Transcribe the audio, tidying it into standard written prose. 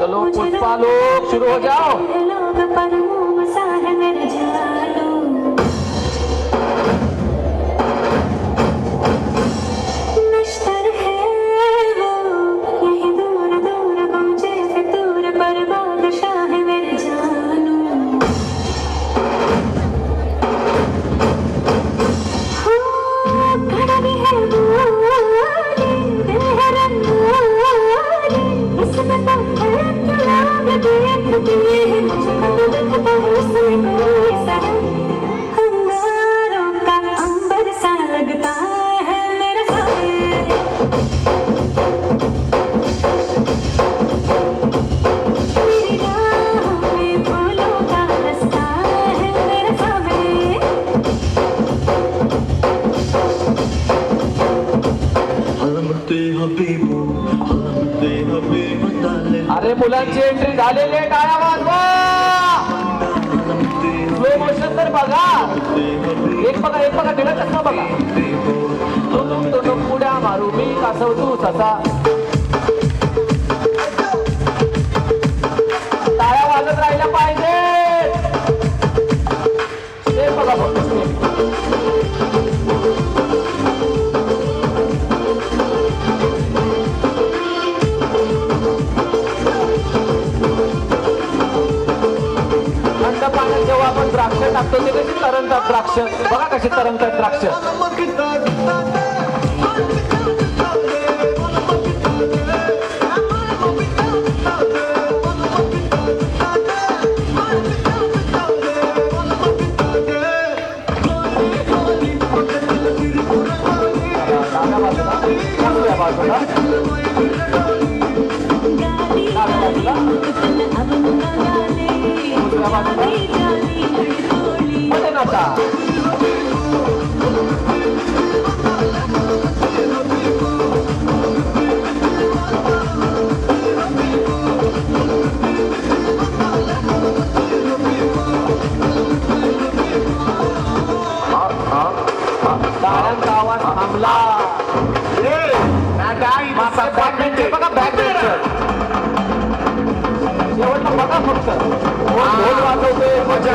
चलो पुष्पा लोग शुरू हो जाओ। अरे मुलांची एंट्री झालेली आहे, टाळ्या वाजवा. स्लो मोशन तर बघा, एक बघा तिला चष्मा बघा. तो पुड्या मारू मी कासव तू ससा. टाळ्या वाजत राहिल्या पाहिजे. ते बघा पाण्यात जेव्हा आपण द्राक्ष टाकतो ते कशी तरंगतात द्राक्ष. बघा कशी तरंगतात द्राक्ष. आवाज थांबला. बघा बॅक बेंचर शेवटला बघा फक्त ढोल वाजवते. मजा